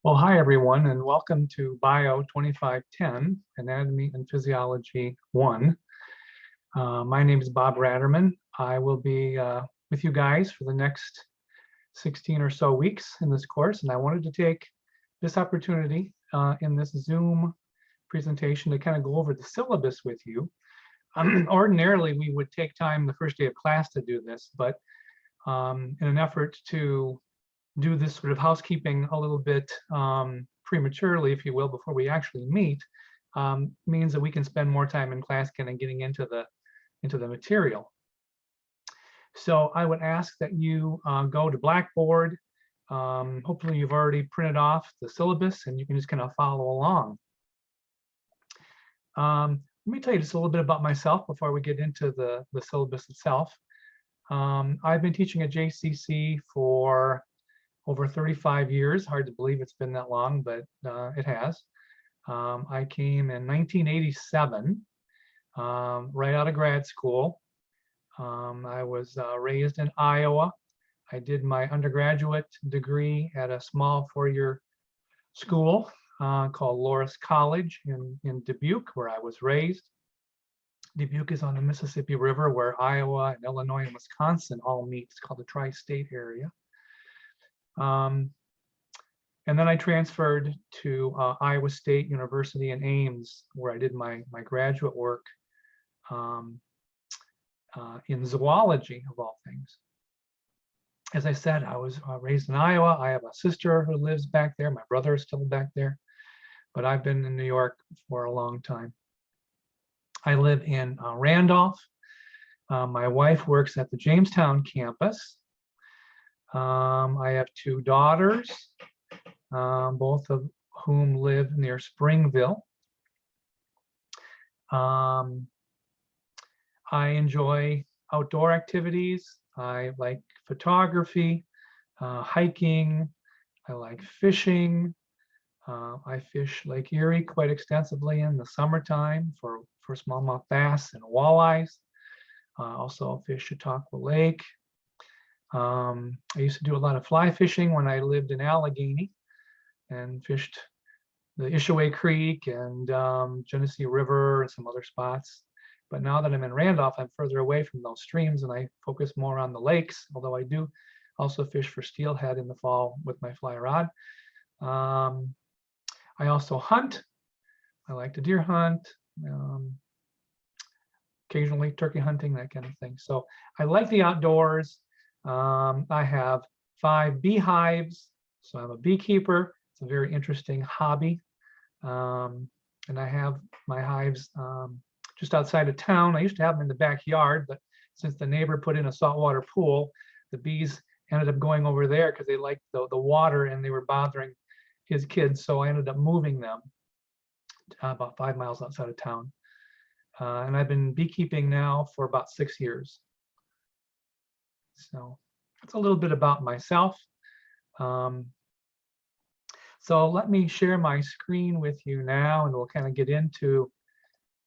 Well, hi everyone, and welcome to Bio 2510, Anatomy and Physiology 1. My name is Bob Ratterman. I will be with you guys for the next 16 or so weeks in this course, and I wanted to take this opportunity in this Zoom presentation to kind of go over the syllabus with you. Ordinarily, we would take time the first day of class to do this, but in an effort to do this sort of housekeeping a little bit prematurely, if you will, before we actually meet, means that we can spend more time in class kind of getting into the material. So I would ask that you go to Blackboard. Hopefully you've already printed off the syllabus and you can just kind of follow along. Let me tell you just a little bit about myself before we get into the syllabus itself. I've been teaching at JCC for over 35 years. Hard to believe it's been that long, but it has. I came in 1987, right out of grad school. I was raised in Iowa. I did my undergraduate degree at a small four-year school called Loris College in Dubuque, where I was raised. Dubuque is on the Mississippi River, where Iowa and Illinois and Wisconsin all meet. It's called the tri-state area. And then I transferred to Iowa State University in Ames, where I did my graduate work in zoology, of all things. As I said, I was raised in Iowa. I have a sister who lives back there. My brother is still back there, but I've been in New York for a long time. I live in Randolph. My wife works at the Jamestown campus. I have two daughters, both of whom live near Springville. I enjoy outdoor activities. I like photography, hiking. I like fishing. I fish Lake Erie quite extensively in the summertime for smallmouth bass and walleyes. Also fish Chautauqua Lake. I used to do a lot of fly fishing when I lived in Allegheny and fished the Ishaway Creek and Genesee River and some other spots. But now that I'm in Randolph, I'm further away from those streams and I focus more on the lakes, although I do also fish for steelhead in the fall with my fly rod. I also hunt. I like to deer hunt, occasionally turkey hunting, that kind of thing. So I like the outdoors. I have 5 beehives, so I'm a beekeeper. It's a very interesting hobby. And I have my hives just outside of town. I used to have them in the backyard, but since the neighbor put in a saltwater pool, the bees ended up going over there because they liked the water and they were bothering his kids. So I ended up moving them about 5 miles outside of town. And I've been beekeeping now for about 6 years. So that's a little bit about myself. So let me share my screen with you now and we'll kind of get into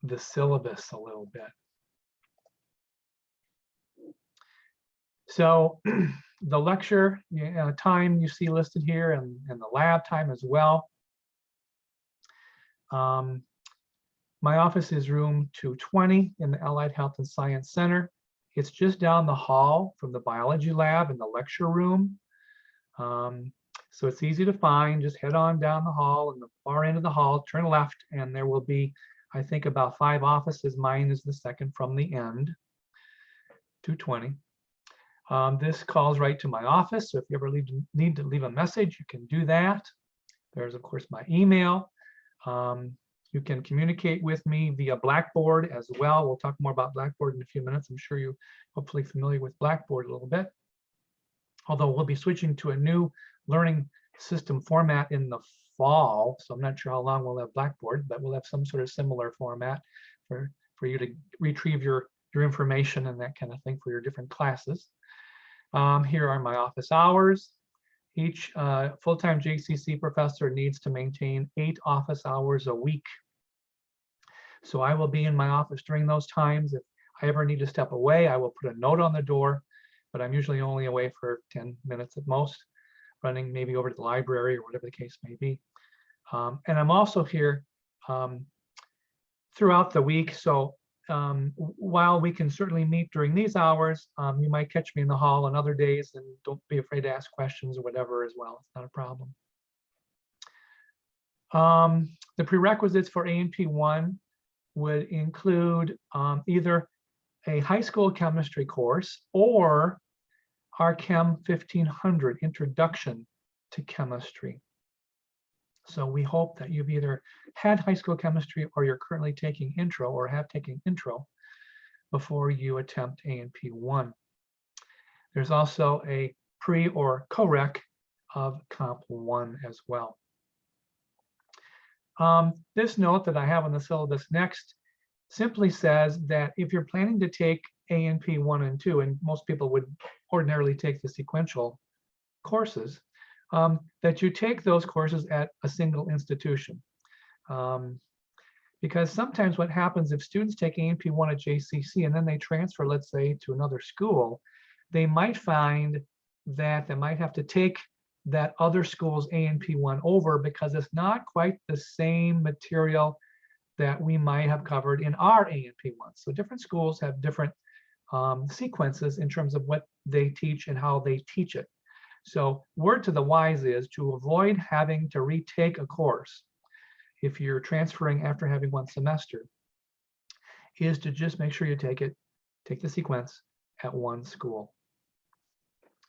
the syllabus a little bit. So the lecture time you see listed here and the lab time as well. My office is room 220 in the Allied Health and Science Center. It's just down the hall from the biology lab in the lecture room. So it's easy to find. Just head on down the hall, in the far end of the hall, turn left, and there will be, I think, about 5 offices. Mine is the second from the end, 220. This calls right to my office. So if you ever need to leave a message, you can do that. There's, of course, my email. You can communicate with me via Blackboard as well. We'll talk more about Blackboard in a few minutes. I'm sure you're hopefully familiar with Blackboard a little bit. Although we'll be switching to a new learning system format in the fall. So I'm not sure how long we'll have Blackboard, but we'll have some sort of similar format for you to retrieve your information and that kind of thing for your different classes. Here are my office hours. Each full-time JCC professor needs to maintain 8 office hours a week. So I will be in my office during those times. If I ever need to step away, I will put a note on the door, but I'm usually only away for 10 minutes at most. running maybe over to the library or whatever the case may be. And I'm also here throughout the week. So while we can certainly meet during these hours, you might catch me in the hall on other days, and don't be afraid to ask questions or whatever as well. It's not a problem. The prerequisites for A&P 1 would include either a high school chemistry course or our Chem 1500 Introduction to Chemistry. So we hope that you've either had high school chemistry or you're currently taking intro or have taken intro before you attempt A&P 1. There's also a pre or co-rec of Comp 1 as well. This note that I have on the syllabus next simply says that if you're planning to take A&P 1 and 2, and most people would ordinarily take the sequential courses, that you take those courses at a single institution. Because sometimes what happens if students take A&P 1 at JCC and then they transfer, let's say, to another school, they might find that they might have to take that other school's A&P 1 over because it's not quite the same material that we might have covered in our A&P 1. So different schools have different sequences in terms of what they teach and how they teach it. So word to the wise is to avoid having to retake a course if you're transferring after having one semester, is to just make sure you take the sequence at one school.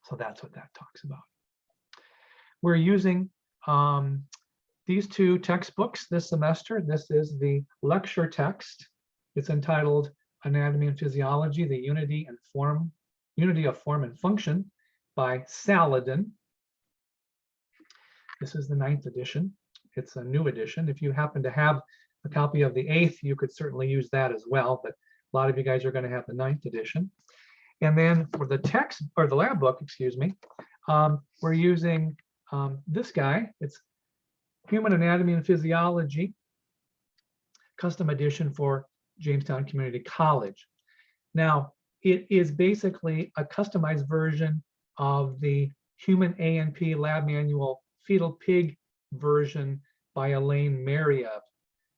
So that's what that talks about. We're using these two textbooks this semester. This is the lecture text. It's entitled Anatomy and Physiology, the Unity of Form and Function by Saladin. This is the 9th edition. It's a new edition. If you happen to have a copy of the 8th, you could certainly use that as well, but a lot of you guys are going to have the 9th edition. And then for the text, or the lab book, excuse me, we're using this guy. It's Human Anatomy and Physiology, custom edition for Jamestown Community College. Now, it is basically a customized version of the Human A&P Lab Manual Fetal Pig version by Elaine Mariev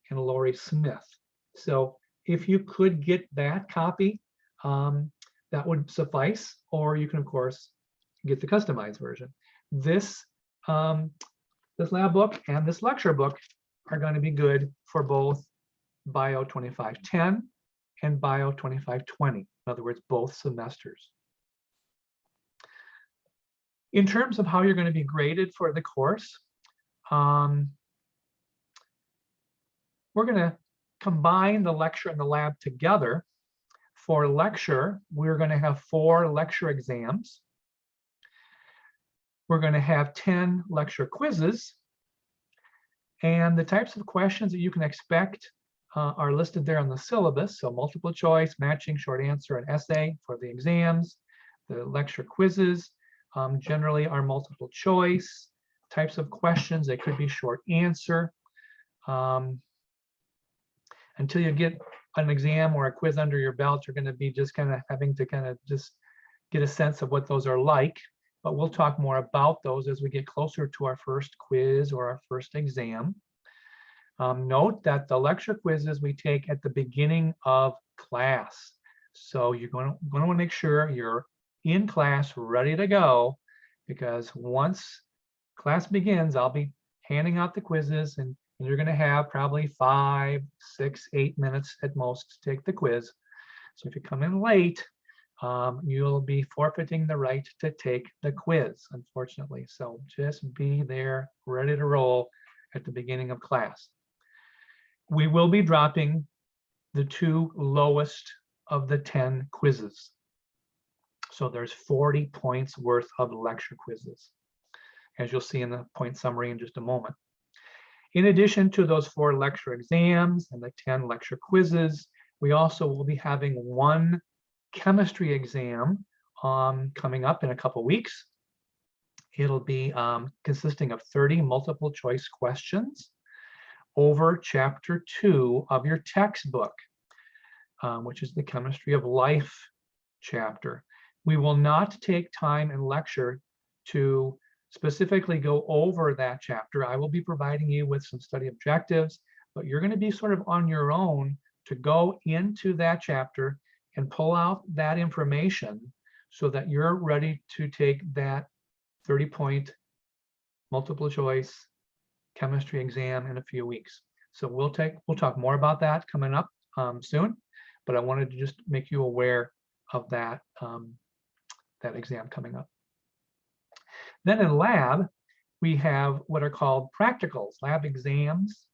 and Laurie Smith. So if you could get that copy, that would suffice, or you can, of course, get the customized version. This lab book and this lecture book are going to be good for both Bio 2510 and Bio 2520. In other words, both semesters. In terms of how you're going to be graded for the course, we're going to combine the lecture and the lab together. For lecture, we're going to have 4 lecture exams. We're going to have 10 lecture quizzes. And the types of questions that you can expect are listed there on the syllabus. So multiple choice, matching, short answer, and essay for the exams. The lecture quizzes generally are multiple choice types of questions. They could be short answer. Until you get an exam or a quiz under your belt, you're going to be just kind of having to kind of just get a sense of what those are like. But we'll talk more about those as we get closer to our first quiz or our first exam. Note that the lecture quizzes we take at the beginning of class. So you're going to want to make sure you're in class ready to go, because once class begins, I'll be handing out the quizzes, and you're going to have probably 5, 6, 8 minutes at most to take the quiz. So if you come in late, you'll be forfeiting the right to take the quiz, unfortunately. So just be there, ready to roll at the beginning of class. We will be dropping the 2 lowest of the 10 quizzes. So there's 40 points worth of lecture quizzes, as you'll see in the point summary in just a moment. In addition to those 4 lecture exams and the 10 lecture quizzes, we also will be having 1 chemistry exam coming up in a couple weeks. It'll be consisting of 30 multiple choice questions over chapter 2 of your textbook, which is the Chemistry of Life chapter. We will not take time in lecture to specifically go over that chapter. I will be providing you with some study objectives, but you're going to be sort of on your own to go into that chapter and pull out that information so that you're ready to take that 30-point multiple choice chemistry exam in a few weeks. So we'll talk more about that coming up soon, but I wanted to just make you aware of that that exam coming up. Then in lab, we have what are called practicals, lab exams.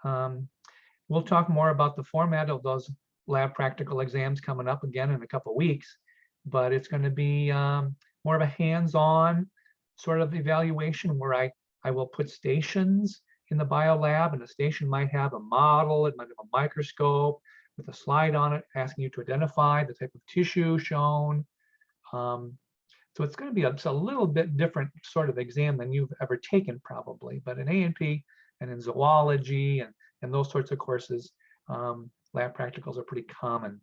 We'll talk more about the format of those lab practical exams coming up again in a couple of weeks, but it's going to be more of a hands-on sort of evaluation where I will put stations in the bio lab, and the station might have a model, it might have a microscope with a slide on it asking you to identify the type of tissue shown. So it's going to be a little bit different sort of exam than you've ever taken probably, but in A&P and in zoology and those sorts of courses, lab practicals are pretty common.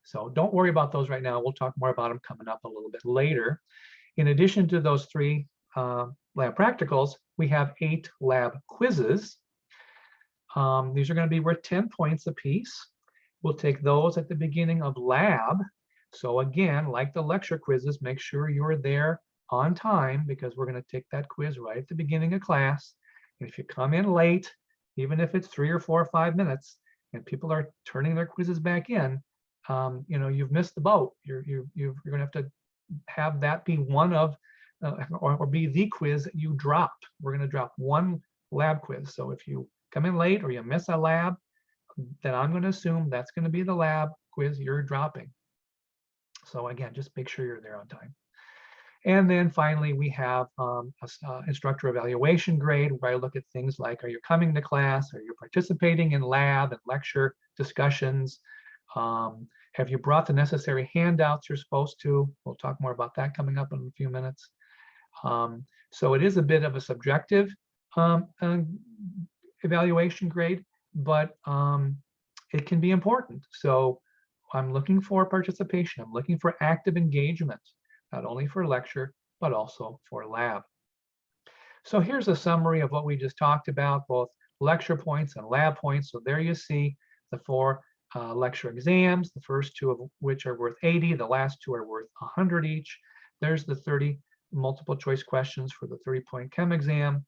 So don't worry about those right now. We'll talk more about them coming up a little bit later. In addition to those 3 lab practicals, we have 8 lab quizzes. These are going to be worth 10 points apiece. We'll take those at the beginning of lab. So again, like the lecture quizzes, make sure you're there on time because we're going to take that quiz right at the beginning of class. And if you come in late, even if it's 3 or 4 or 5 minutes, and people are turning their quizzes back in, you've missed the boat. You're going to have that be one of, or be the quiz that you dropped. We're going to drop 1 lab quiz. So if you come in late or you miss a lab, then I'm going to assume that's going to be the lab quiz you're dropping. So again, just make sure you're there on time. And then finally, we have instructor evaluation grade, where I look at things like, are you coming to class? Are you participating in lab and lecture discussions? Have you brought the necessary handouts you're supposed to? We'll talk more about that coming up in a few minutes. So it is a bit of a subjective evaluation grade, but it can be important. So I'm looking for participation. I'm looking for active engagement, not only for lecture, but also for lab. So here's a summary of what we just talked about, both lecture points and lab points. So there you see the 4 lecture exams, the first 2 of which are worth 80, the last 2 are worth 100 each. There's the 30 multiple choice questions for the 30-point chem exam.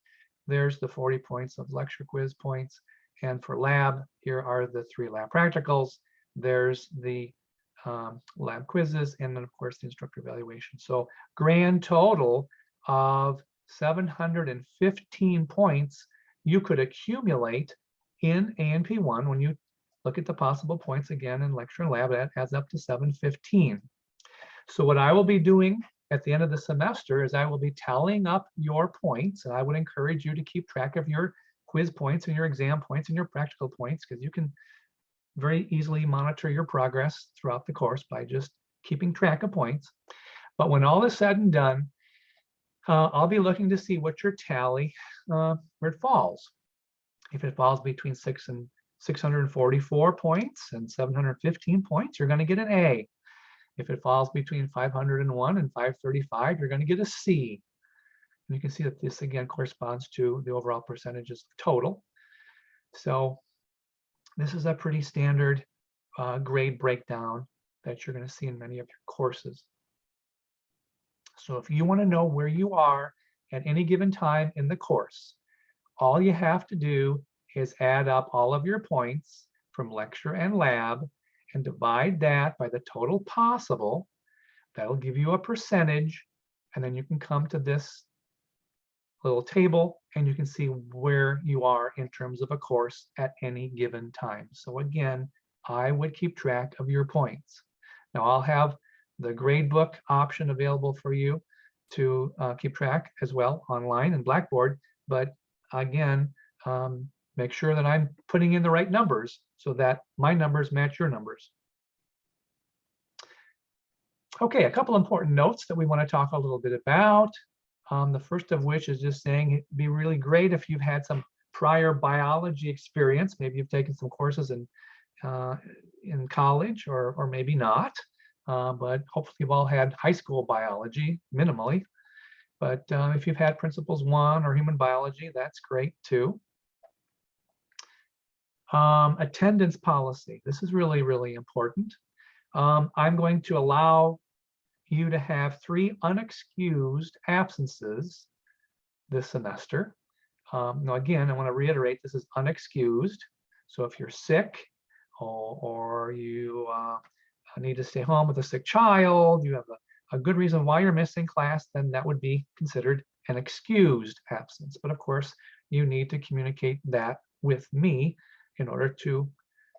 There's the 40 points of lecture quiz points. And for lab, here are the 3 lab practicals. There's the lab quizzes, and then of course the instructor evaluation. So grand total of 715 points you could accumulate in A&P1 when you look at the possible points again in lecture and lab. That adds up to 715. So what I will be doing at the end of the semester is I will be tallying up your points, and I would encourage you to keep track of your quiz points and your exam points and your practical points, because you can very easily monitor your progress throughout the course by just keeping track of points. But when all is said and done, I'll be looking to see what your tally, where it falls. If it falls between 644 points and 715 points, you're going to get an A. If it falls between 501 and 535, you're going to get a C. And you can see that this again corresponds to the overall percentages total. So this is a pretty standard grade breakdown that you're going to see in many of your courses. So if you want to know where you are at any given time in the course, all you have to do is add up all of your points from lecture and lab and divide that by the total possible. That'll give you a percentage, and then you can come to this little table and you can see where you are in terms of a course at any given time. So again, I would keep track of your points. Now I'll have the gradebook option available for you to keep track as well online in Blackboard, but again, make sure that I'm putting in the right numbers so that my numbers match your numbers. Okay, a couple important notes that we want to talk a little bit about. The first of which is just saying it'd be really great if you've had some prior biology experience. Maybe you've taken some courses in college, or maybe not, but hopefully you've all had high school biology minimally. But if you've had Principles 1 or Human Biology, that's great too. Attendance policy. This is really, really important. I'm going to allow you to have 3 unexcused absences this semester. Now, again, I want to reiterate, this is unexcused. So if you're sick or you need to stay home with a sick child, you have a good reason why you're missing class, then that would be considered an excused absence. But of course, you need to communicate that with me in order to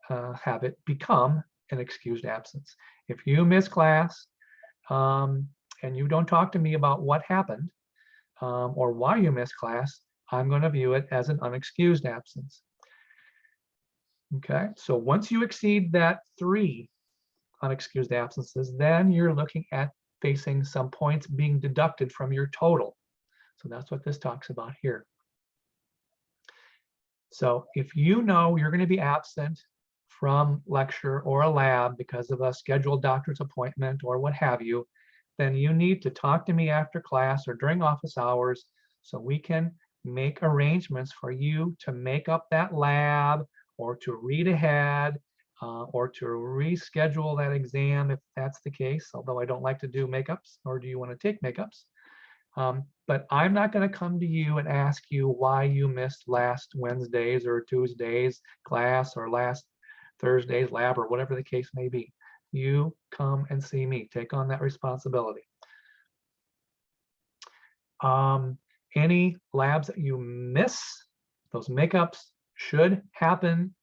have it become an excused absence. If you miss class and you don't talk to me about what happened or why you missed class, I'm going to view it as an unexcused absence. Okay, so once you exceed that 3 unexcused absences, then you're looking at facing some points being deducted from your total. So that's what this talks about here. So if you know you're going to be absent from lecture or a lab because of a scheduled doctor's appointment or what have you, then you need to talk to me after class or during office hours so we can make arrangements for you to make up that lab or to read ahead or to reschedule that exam if that's the case, although I don't like to do makeups, nor do you want to take makeups. But I'm not going to come to you and ask you why you missed last Wednesday's or Tuesday's class or last Thursday's lab or whatever the case may be. You come and see me. Take on that responsibility. Any labs that you miss, those makeups should happen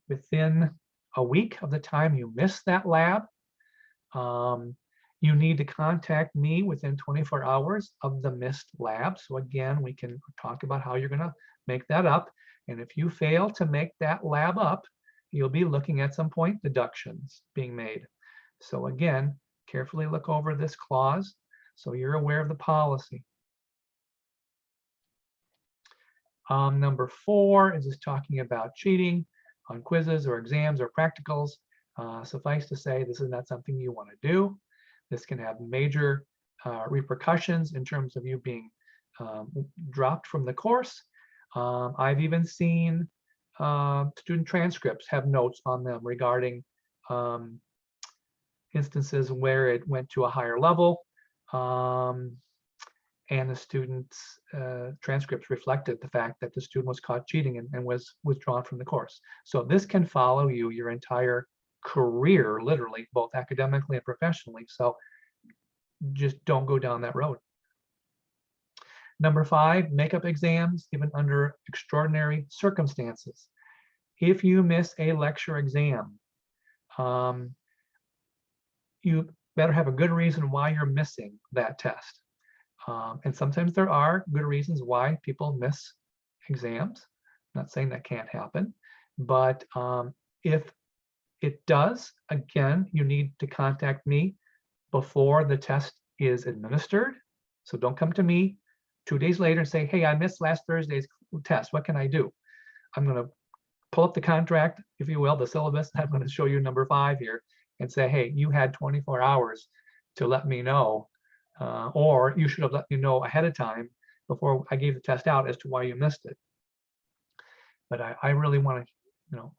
within a week of the time you miss that lab. You need to contact me within 24 hours of the missed lab. So again, we can talk about how you're going to make that up. And if you fail to make that lab up, you'll be looking at some point deductions being made. So again, carefully look over this clause so you're aware of the policy. Number 4 is just talking about cheating on quizzes or exams or practicals. Suffice to say, this is not something you want to do. This can have major repercussions in terms of you being dropped from the course. I've even seen student transcripts have notes on them regarding instances where it went to a higher level and the student's transcripts reflected the fact that the student was caught cheating and was withdrawn from the course. So this can follow you your entire career, literally, both academically and professionally. So just don't go down that road. Number 5, makeup exams given under extraordinary circumstances. If you miss a lecture exam, you better have a good reason why you're missing that test. And sometimes there are good reasons why people miss exams. I'm not saying that can't happen, but if it does, again, you need to contact me before the test is administered. So don't come to me 2 days later and say, hey, I missed last Thursday's test. What can I do? I'm going to pull up the contract, if you will, the syllabus. I'm going to show you number 5 here and say, hey, you had 24 hours to let me know, or you should have let me know ahead of time before I gave the test out as to why you missed it. But I really want to,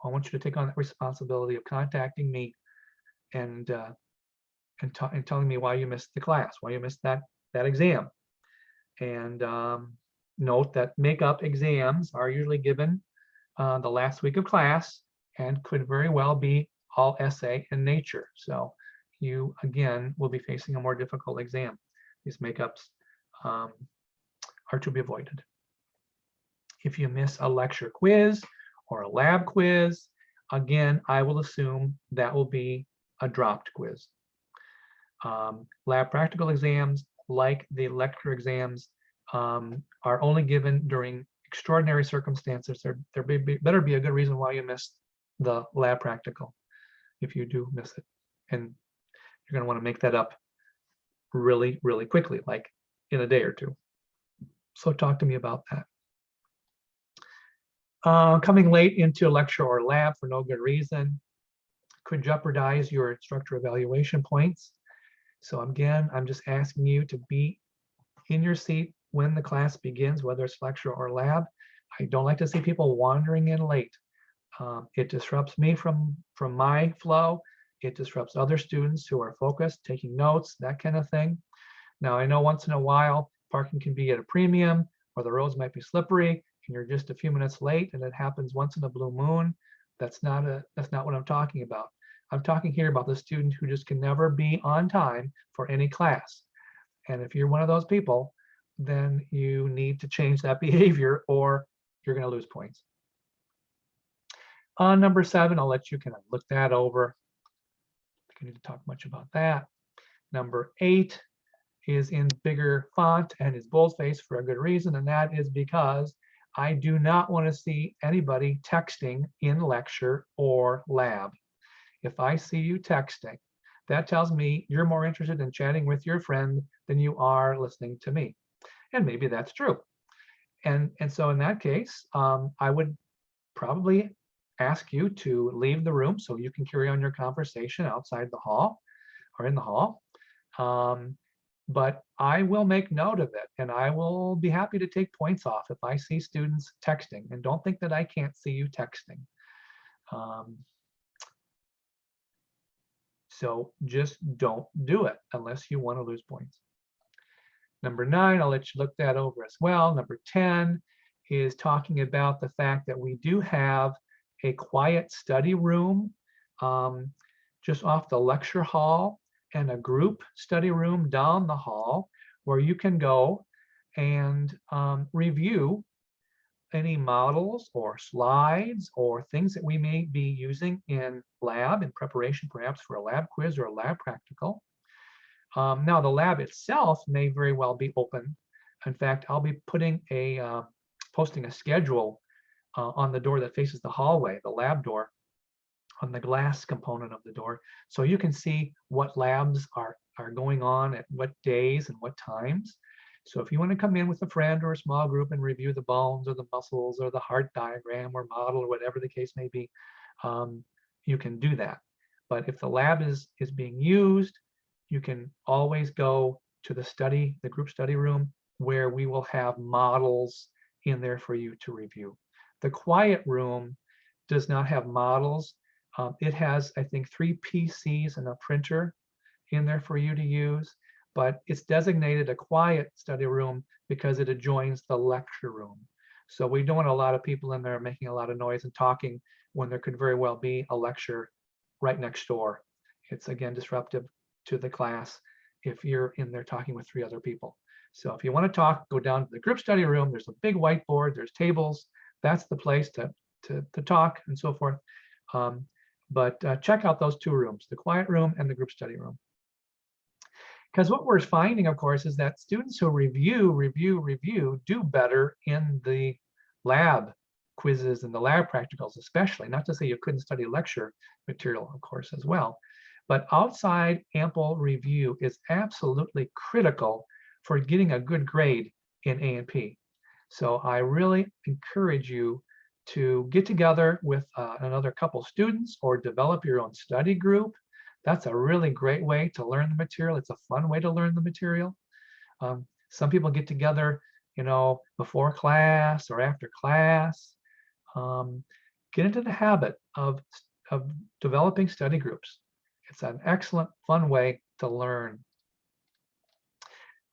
I want you to take on that responsibility of contacting me and telling me why you missed the class, why you missed that exam. And note that makeup exams are usually given the last week of class and could very well be all essay in nature. So you, again, will be facing a more difficult exam. These makeups are to be avoided. If you miss a lecture quiz or a lab quiz, again, I will assume that will be a dropped quiz. Lab practical exams, like the lecture exams, are only given during extraordinary circumstances. There better be a good reason why you missed the lab practical if you do miss it. And you're going to want to make that up really, really quickly, like in a day or two. So talk to me about that. Coming late into a lecture or lab for no good reason could jeopardize your instructor evaluation points. So again, I'm just asking you to be in your seat when the class begins, whether it's lecture or lab. I don't like to see people wandering in late. It disrupts me from my flow. It disrupts other students who are focused, taking notes, that kind of thing. Now, I know once in a while, parking can be at a premium, or the roads might be slippery, and you're just a few minutes late, and it happens once in a blue moon. That's not what I'm talking about. I'm talking here about the student who just can never be on time for any class. And if you're one of those people, then you need to change that behavior or you're going to lose points. On number 7, I'll let you kind of look that over. I don't need to talk much about that. Number 8 is in bigger font and is boldface for a good reason, and that is because I do not want to see anybody texting in lecture or lab. If I see you texting, that tells me you're more interested in chatting with your friend than you are listening to me. And maybe that's true. And so in that case, I would probably ask you to leave the room so you can carry on your conversation outside the hall or in the hall. But I will make note of it, and I will be happy to take points off if I see students texting. And don't think that I can't see you texting. So just don't do it unless you want to lose points. Number 9, I'll let you look that over as well. Number 10 is talking about the fact that we do have a quiet study room just off the lecture hall, and a group study room down the hall where you can go and review any models or slides or things that we may be using in lab in preparation perhaps for a lab quiz or a lab practical. Now the lab itself may very well be open. In fact, I'll be putting posting a schedule on the door that faces the hallway, the lab door, on the glass component of the door, so you can see what labs are going on at what days and what times. So if you want to come in with a friend or a small group and review the bones or the muscles or the heart diagram or model or whatever the case may be, you can do that. But if the lab is being used, you can always go to the group study room where we will have models in there for you to review. The quiet room does not have models. It has, I think, 3 PCs and a printer in there for you to use, but it's designated a quiet study room because it adjoins the lecture room. So we don't want a lot of people in there making a lot of noise and talking when there could very well be a lecture right next door. It's again disruptive to the class if you're in there talking with 3 other people. So if you want to talk, go down to the group study room. There's a big whiteboard, there's tables. That's the place to talk and so forth. But check out those 2 rooms, the quiet room and the group study room. Because what we're finding, of course, is that students who review do better in the lab quizzes and the lab practicals, especially. Not to say you couldn't study lecture material, of course, as well. But outside ample review is absolutely critical for getting a good grade in A&P. So I really encourage you to get together with another couple students or develop your own study group. That's a really great way to learn the material. It's a fun way to learn the material. Some people get together, before class or after class. Get into the habit of developing study groups. It's an excellent, fun way to learn.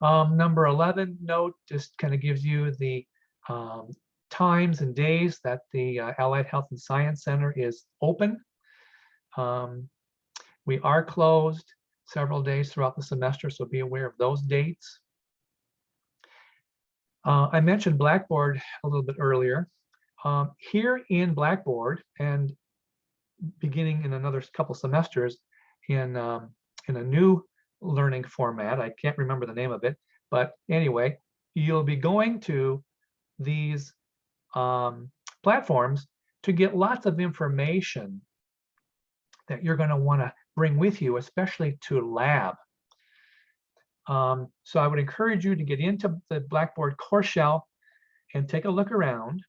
Number 11 note just kind of gives you the times and days that the Allied Health and Science Center is open. We are closed several days throughout the semester, so be aware of those dates. I mentioned Blackboard a little bit earlier. Here in Blackboard, and beginning in another couple semesters in a new learning format, I can't remember the name of it, but anyway, you'll be going to these platforms to get lots of information that you're going to want to bring with you, especially to lab. So I would encourage you to get into the Blackboard course shell and take a look around.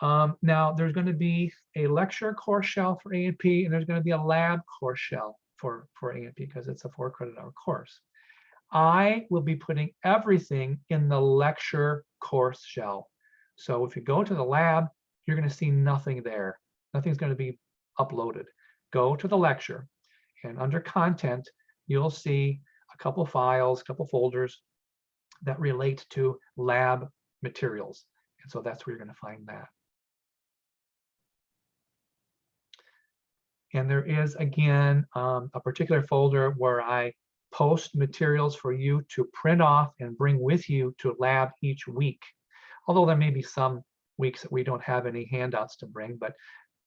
Now there's going to be a lecture course shell for A&P, and there's going to be a lab course shell for A&P because it's a 4 credit hour course. I will be putting everything in the lecture course shell. So if you go to the lab, you're going to see nothing there. Nothing's going to be uploaded. Go to the lecture, and under content, you'll see a couple files, a couple folders that relate to lab materials. And so that's where you're going to find that. And there is, again, a particular folder where I post materials for you to print off and bring with you to lab each week. Although there may be some weeks that we don't have any handouts to bring, but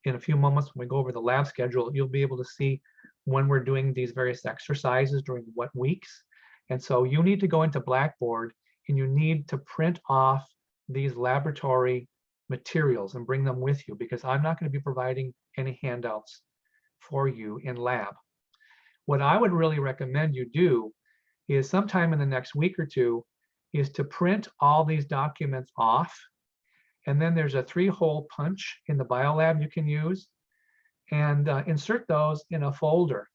in a few moments when we go over the lab schedule, you'll be able to see when we're doing these various exercises during what weeks. And so you need to go into Blackboard and you need to print off these laboratory materials and bring them with you, because I'm not going to be providing any handouts for you in lab. What I would really recommend you do is sometime in the next week or two is to print all these documents off. And then there's a 3-hole punch in the BioLab you can use, and insert those in a folder,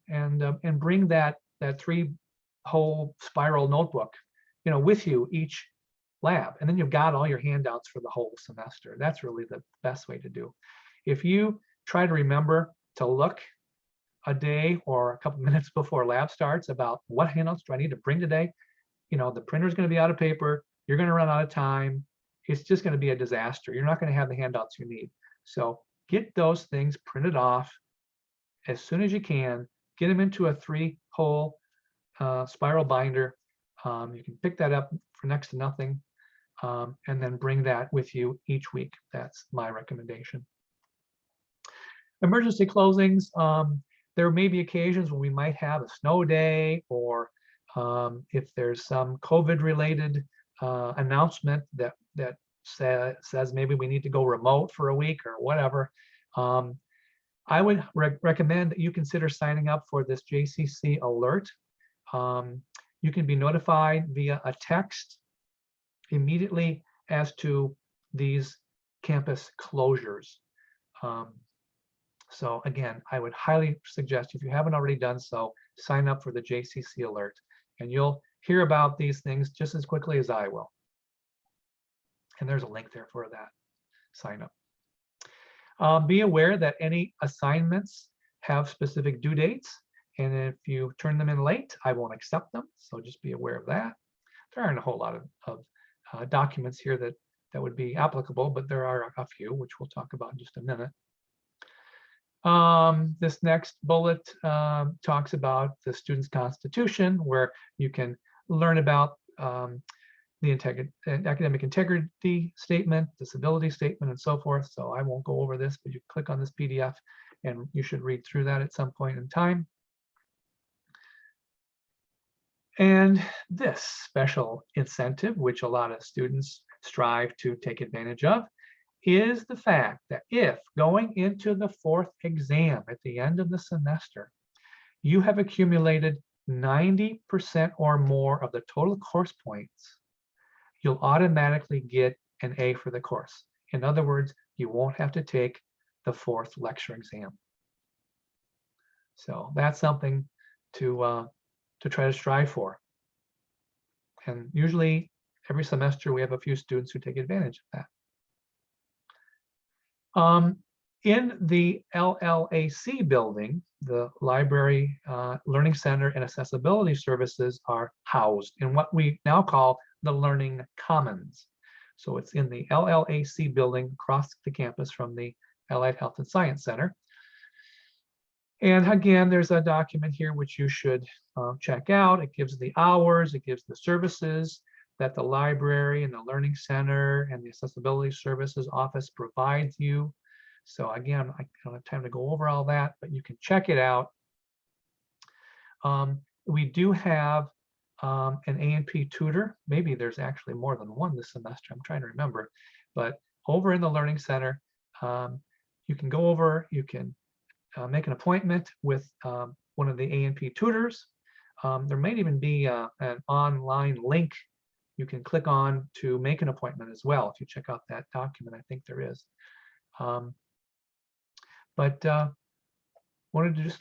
and bring that 3-hole spiral notebook, with you each lab. And then you've got all your handouts for the whole semester. That's really the best way to do. If you try to remember to look a day or a couple minutes before lab starts about what handouts do I need to bring today, the printer's going to be out of paper, you're going to run out of time, it's just going to be a disaster. You're not going to have the handouts you need. So get those things printed off as soon as you can, get them into a 3-hole spiral binder. You can pick that up for next to nothing, and then bring that with you each week. That's my recommendation. Emergency closings. There may be occasions when we might have a snow day, or if there's some COVID-related announcement that says maybe we need to go remote for a week or whatever. I would recommend that you consider signing up for this JCC Alert. You can be notified via a text immediately as to these campus closures. So again, I would highly suggest, if you haven't already done so, sign up for the JCC Alert, and you'll hear about these things just as quickly as I will. And there's a link there for that sign up. Be aware that any assignments have specific due dates, and if you turn them in late, I won't accept them. So just be aware of that. There aren't a whole lot of documents here that would be applicable, but there are a few, which we'll talk about in just a minute. This next bullet talks about the student's constitution, where you can learn about the academic integrity statement, disability statement, and so forth. So I won't go over this, but you click on this PDF and you should read through that at some point in time. And this special incentive, which a lot of students strive to take advantage of, is the fact that if going into the 4th exam at the end of the semester, you have accumulated 90% or more of the total course points, you'll automatically get an A for the course. In other words, you won't have to take the 4th lecture exam. So that's something to try to strive for. And usually every semester we have a few students who take advantage of that. In the LLAC building, the Library, Learning Center, and Accessibility Services are housed in what we now call the Learning Commons. So it's in the LLAC building across the campus from the Allied Health and Science Center. And again, there's a document here which you should check out. It gives the hours, it gives the services that the library and the Learning Center and the Accessibility Services Office provides you. So again, I don't have time to go over all that, but you can check it out. We do have an A&P tutor. Maybe there's actually more than one this semester. I'm trying to remember. But over in the Learning Center, you can go over, you can make an appointment with one of the A&P tutors. There might even be an online link you can click on to make an appointment as well. If you check out that document, I think there is. But wanted to just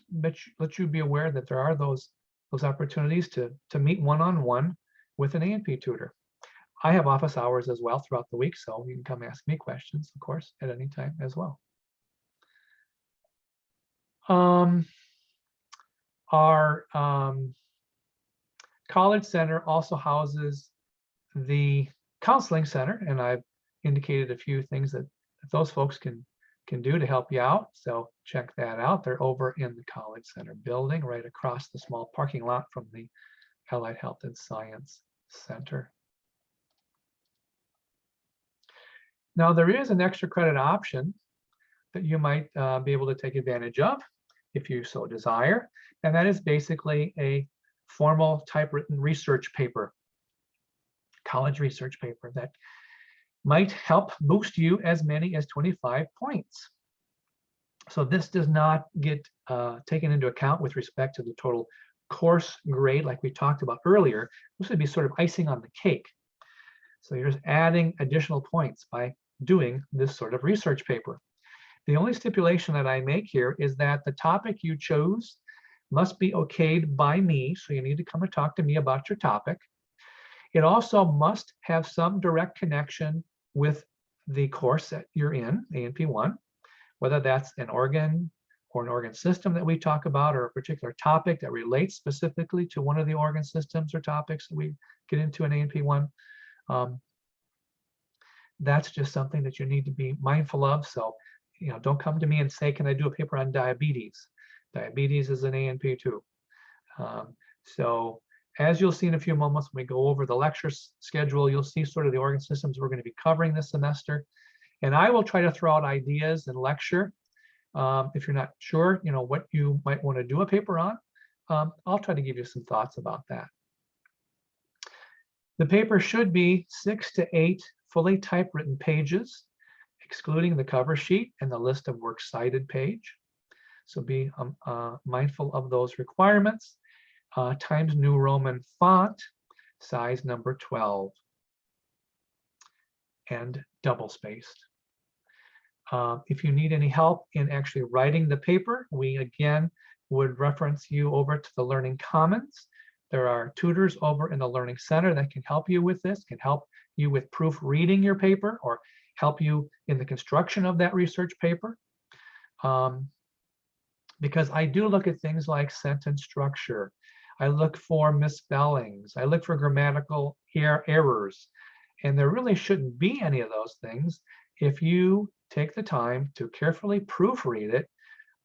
let you be aware that there are those those opportunities to meet one-on-one with an A&P tutor. I have office hours as well throughout the week, so you can come ask me questions, of course, at any time as well. Our College Center also houses the Counseling Center, and I've indicated a few things that those folks can do to help you out. So check that out. They're over in the College Center building, right across the small parking lot from the Allied Health and Science Center. Now, there is an extra credit option that you might be able to take advantage of if you so desire, and that is basically a formal typewritten research paper, college research paper that might help boost you as many as 25 points. So this does not get taken into account with respect to the total course grade like we talked about earlier. This would be sort of icing on the cake. So you're just adding additional points by doing this sort of research paper. The only stipulation that I make here is that the topic you chose must be okayed by me, so you need to come and talk to me about your topic. It also must have some direct connection with the course that you're in, A&P 1, whether that's an organ or an organ system that we talk about, or a particular topic that relates specifically to one of the organ systems or topics that we get into in A&P 1. That's just something that you need to be mindful of. So, don't come to me and say, can I do a paper on diabetes? Diabetes is an A&P 2. So as you'll see in a few moments, when we go over the lecture schedule, you'll see sort of the organ systems we're going to be covering this semester. And I will try to throw out ideas and lecture. If you're not sure, what you might want to do a paper on, I'll try to give you some thoughts about that. The paper should be 6 to 8 fully typewritten pages, excluding the cover sheet and the list of works cited page. So be mindful of those requirements. Times New Roman font, size number 12, and double spaced. If you need any help in actually writing the paper, we again would reference you over to the Learning Commons. There are tutors over in the Learning Center that can help you with this, can help you with proofreading your paper, or help you in the construction of that research paper. Because I do look at things like sentence structure. I look for misspellings. I look for grammatical errors. And there really shouldn't be any of those things if you take the time to carefully proofread it,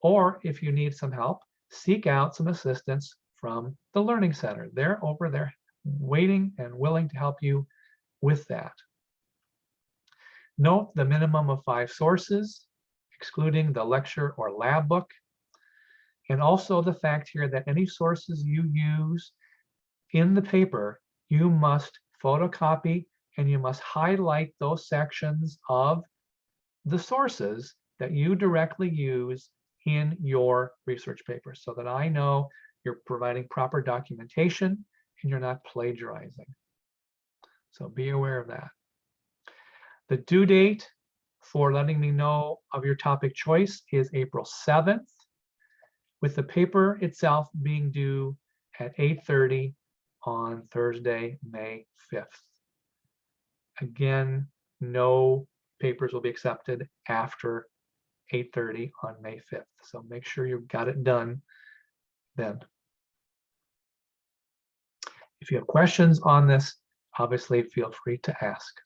or if you need some help, seek out some assistance from the Learning Center. They're over there waiting and willing to help you with that. Note the minimum of 5 sources, excluding the lecture or lab book. And also the fact here that any sources you use in the paper, you must photocopy and you must highlight those sections of the sources that you directly use in your research paper, so that I know you're providing proper documentation and you're not plagiarizing. So be aware of that. The due date for letting me know of your topic choice is April 7th, with the paper itself being due at 8:30 on Thursday, May 5th. Again, no papers will be accepted after 8:30 on May 5th. So make sure you've got it done then. If you have questions on this, obviously feel free to ask.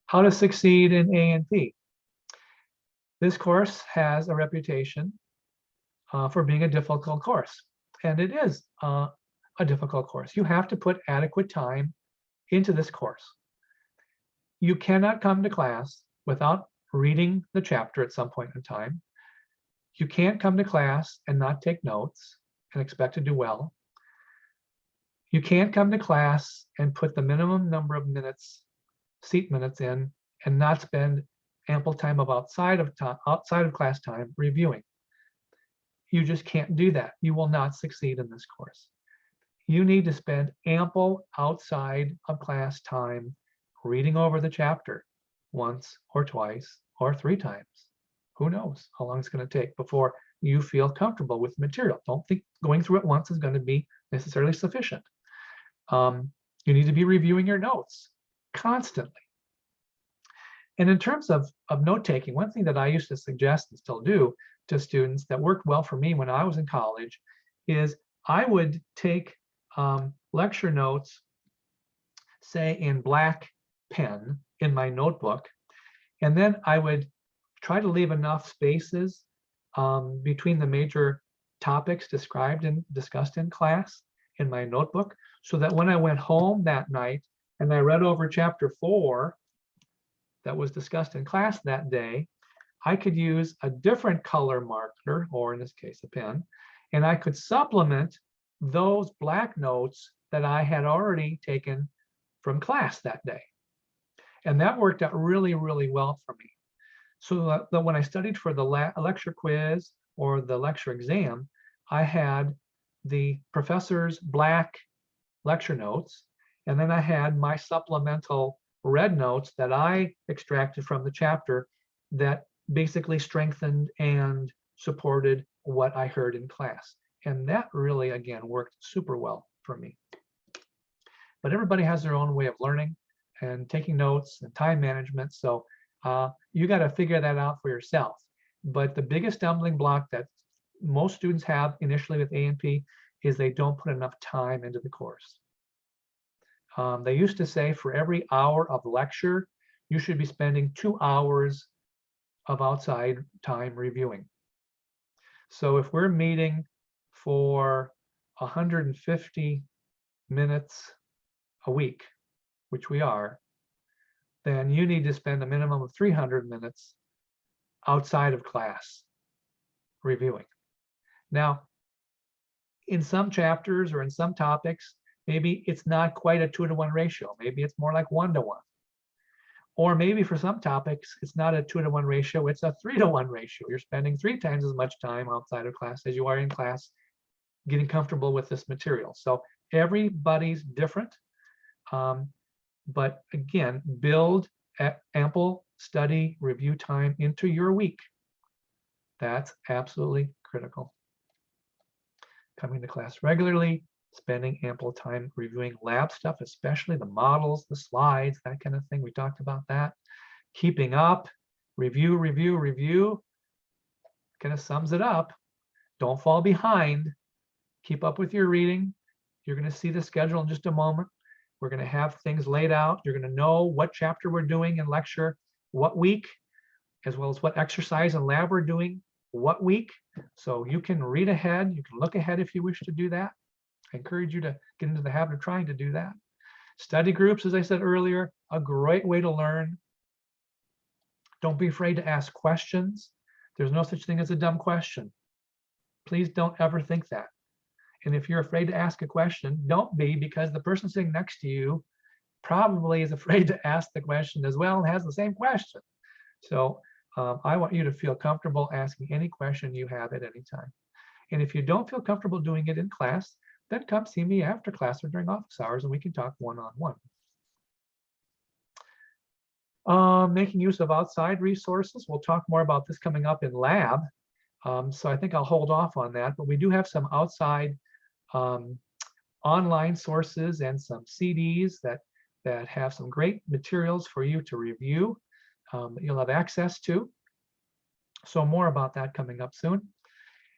How to succeed in A&P. This course has a reputation for being a difficult course, and it is a difficult course. You have to put adequate time into this course. You cannot come to class without reading the chapter at some point in time. You can't come to class and not take notes and expect to do well. You can't come to class and put the minimum number of minutes, seat minutes in, and not spend ample time of outside of class time reviewing. You just can't do that. You will not succeed in this course. You need to spend ample outside of class time reading over the chapter once or twice or 3 times. Who knows how long it's going to take before you feel comfortable with the material. Don't think going through it once is going to be necessarily sufficient. You need to be reviewing your notes constantly. And in terms of note-taking, one thing that I used to suggest and still do to students that worked well for me when I was in college is I would take lecture notes, say in black pen in my notebook, and then I would try to leave enough spaces between the major topics described and discussed in class in my notebook, so that when I went home that night and I read over chapter 4 that was discussed in class that day, I could use a different color marker, or in this case, a pen, and I could supplement those black notes that I had already taken from class that day. And that worked out really, really well for me. So that when I studied for the lecture quiz or the lecture exam, I had the professor's black lecture notes, and then I had my supplemental red notes that I extracted from the chapter that basically strengthened and supported what I heard in class. And that really, again, worked super well for me. But everybody has their own way of learning and taking notes and time management. So you got to figure that out for yourself. But the biggest stumbling block that most students have initially with A&P is they don't put enough time into the course. They used to say for every hour of lecture, you should be spending 2 hours of outside time reviewing. So if we're meeting for 150 minutes a week, which we are, then you need to spend a minimum of 300 minutes outside of class reviewing. Now, in some chapters or in some topics, maybe it's not quite a 2-to-1 ratio. Maybe it's more like 1-to-1. Or maybe for some topics, it's not a 2-to-1 ratio, it's a 3-to-1 ratio. You're spending 3 times as much time outside of class as you are in class getting comfortable with this material. So everybody's different. But again, build ample study review time into your week. That's absolutely critical. Coming to class regularly, spending ample time reviewing lab stuff, especially the models, the slides, that kind of thing. We talked about that. Keeping up, review, review, review. Kind of sums it up. Don't fall behind. Keep up with your reading. You're going to see the schedule in just a moment. We're going to have things laid out. You're going to know what chapter we're doing in lecture, what week, as well as what exercise and lab we're doing, what week. So you can read ahead. You can look ahead if you wish to do that. I encourage you to get into the habit of trying to do that. Study groups, as I said earlier, a great way to learn. Don't be afraid to ask questions. There's no such thing as a dumb question. Please don't ever think that. And if you're afraid to ask a question, don't be, because the person sitting next to you probably is afraid to ask the question as well and has the same question. So I want you to feel comfortable asking any question you have at any time. And if you don't feel comfortable doing it in class, then come see me after class or during office hours and we can talk one-on-one. Making use of outside resources. We'll talk more about this coming up in lab. So I think I'll hold off on that, but we do have some outside online sources and some CDs that have some great materials for you to review that you'll have access to. So more about that coming up soon.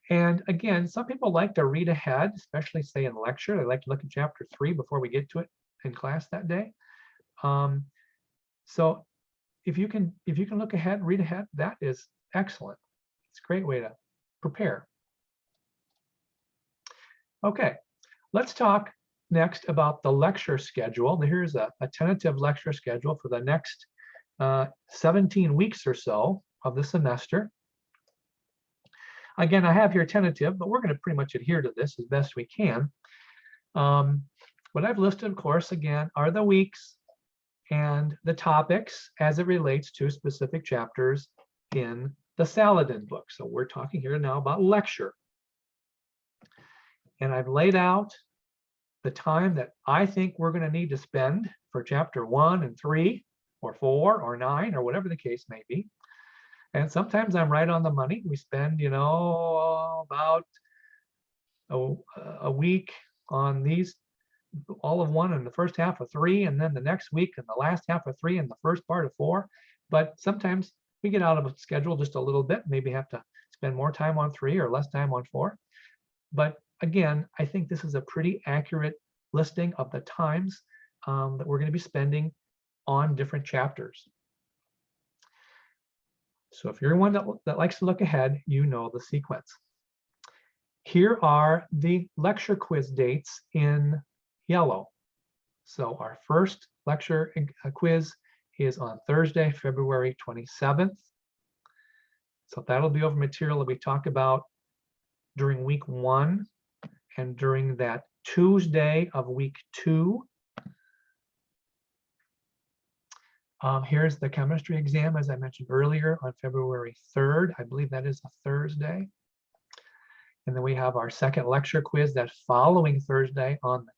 And again, some people like to read ahead, especially say in lecture. They like to look at chapter 3 before we get to it in class that day. So if you can look ahead, read ahead, that is excellent. It's a great way to prepare. Okay, let's talk next about the lecture schedule. Here's a tentative lecture schedule for the next 17 weeks or so of the semester. Again, I have here tentative, but we're going to pretty much adhere to this as best we can. What I've listed, of course, again, are the weeks and the topics as it relates to specific chapters in the Saladin book. So we're talking here now about lecture. And I've laid out the time that I think we're going to need to spend for chapter 1 and 3 or 4 or 9 or whatever the case may be. And sometimes I'm right on the money. We spend, about a week on these, all of one in the first half of 3, and then the next week in the last half of 3 and the first part of 4. But sometimes we get out of a schedule just a little bit, maybe have to spend more time on 3 or less time on 4. But again, I think this is a pretty accurate listing of the times that we're going to be spending on different chapters. So if you're one that likes to look ahead, you know the sequence. Here are the lecture quiz dates in yellow. So our first lecture quiz is on Thursday, February 27th. So that'll be over material that we talked about during week 1 and during that Tuesday of week 2. Here's the chemistry exam, as I mentioned earlier, on February 3rd. I believe that is a Thursday. And then we have our second lecture quiz that following Thursday on the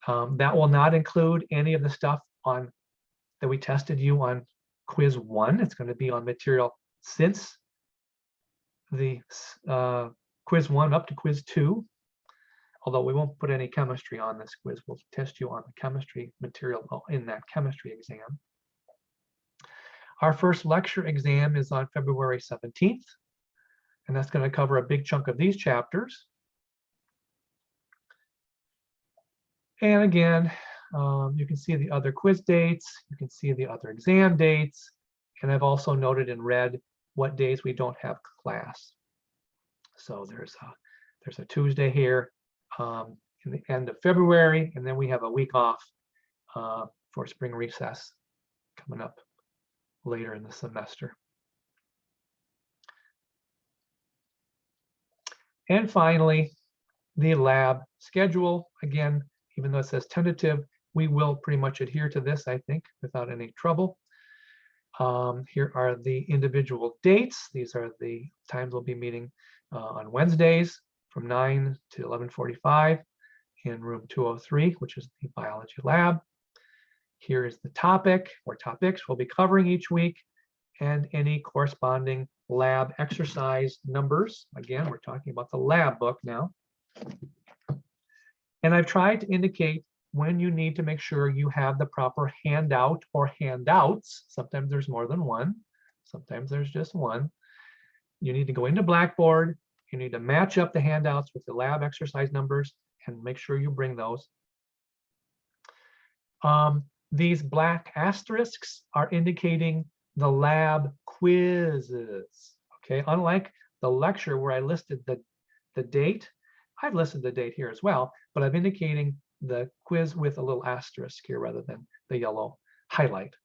10th. That will not include any of the stuff that we tested you on quiz 1. It's going to be on material since the quiz 1 up to quiz 2. Although we won't put any chemistry on this quiz, we'll test you on the chemistry material in that chemistry exam. Our first lecture exam is on February 17th, and that's going to cover a big chunk of these chapters. And again, you can see the other quiz dates, you can see the other exam dates, and I've also noted in red what days we don't have class. So there's a Tuesday here in the end of February, and then we have a week off for spring recess coming up later in the semester. And finally, the lab schedule. Again, even though it says tentative, we will pretty much adhere to this, I think, without any trouble. Here are the individual dates. These are the times we'll be meeting on Wednesdays from 9 to 11:45 in room 203, which is the biology lab. Here is the topic or topics we'll be covering each week and any corresponding lab exercise numbers. Again, we're talking about the lab book now. And I've tried to indicate when you need to make sure you have the proper handout or handouts. Sometimes there's more than one. Sometimes there's just one. You need to go into Blackboard. You need to match up the handouts with the lab exercise numbers and make sure you bring those. These black asterisks are indicating the lab quizzes. Okay, unlike the lecture where I listed the date, I've listed the date here as well, but I'm indicating the quiz with a little asterisk here rather than the yellow highlight.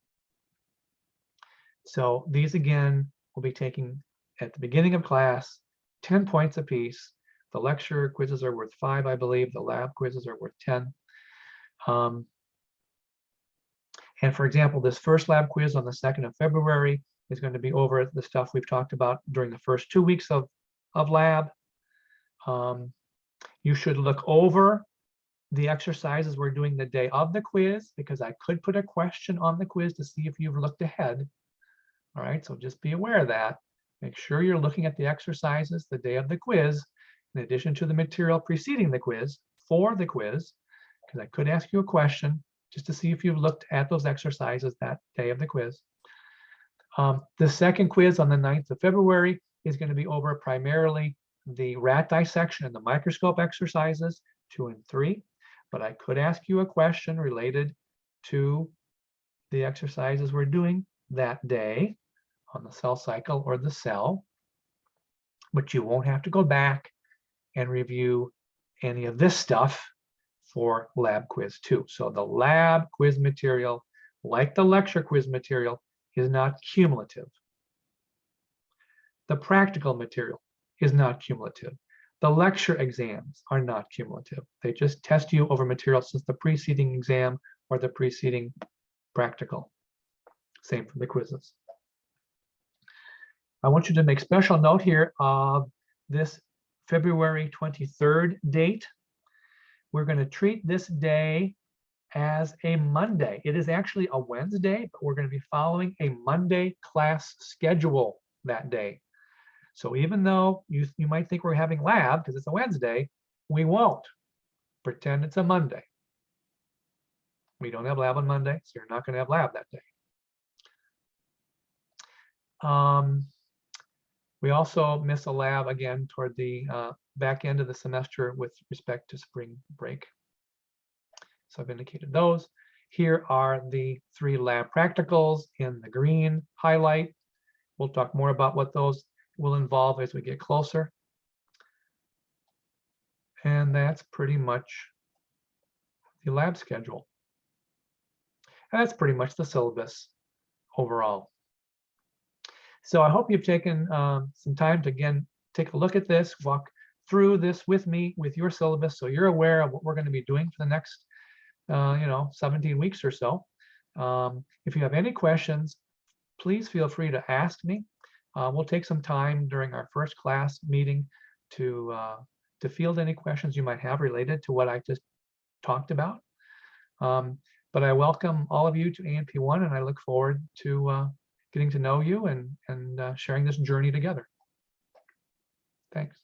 So these again will be taking at the beginning of class, 10 points apiece. The lecture quizzes are worth 5, I believe. The lab quizzes are worth 10. And for example, this first lab quiz on the 2nd of February is going to be over the stuff we've talked about during the first 2 weeks of lab. You should look over the exercises we're doing the day of the quiz, because I could put a question on the quiz to see if you've looked ahead. All right, so just be aware of that. Make sure you're looking at the exercises the day of the quiz, in addition to the material preceding the quiz, for the quiz, because I could ask you a question just to see if you've looked at those exercises that day of the quiz. The second quiz on the 9th of February is going to be over primarily the rat dissection and the microscope exercises 2 and 3. But I could ask you a question related to the exercises we're doing that day on the cell cycle or the cell, but you won't have to go back and review any of this stuff for lab quiz 2. So the lab quiz material, like the lecture quiz material, is not cumulative. The practical material is not cumulative. The lecture exams are not cumulative. They just test you over material since the preceding exam or the preceding practical. Same for the quizzes. I want you to make special note here of this February 23rd date. We're going to treat this day as a Monday. It is actually a Wednesday, but we're going to be following a Monday class schedule that day. So even though you might think we're having lab because it's a Wednesday, we won't. Pretend it's a Monday. We don't have lab on Monday, so you're not going to have lab that day. We also miss a lab again toward the back end of the semester with respect to spring break. So I've indicated those. Here are the 3 lab practicals in the green highlight. We'll talk more about what those will involve as we get closer. And that's pretty much the lab schedule. And that's pretty much the syllabus overall. So I hope you've taken some time to, again, take a look at this, walk through this with me, with your syllabus, so you're aware of what we're going to be doing for the next 17 weeks or so. If you have any questions, please feel free to ask me. We'll take some time during our first class meeting to field any questions you might have related to what I just talked about. But I welcome all of you to ANP1, and I look forward to getting to know you and sharing this journey together. Thanks.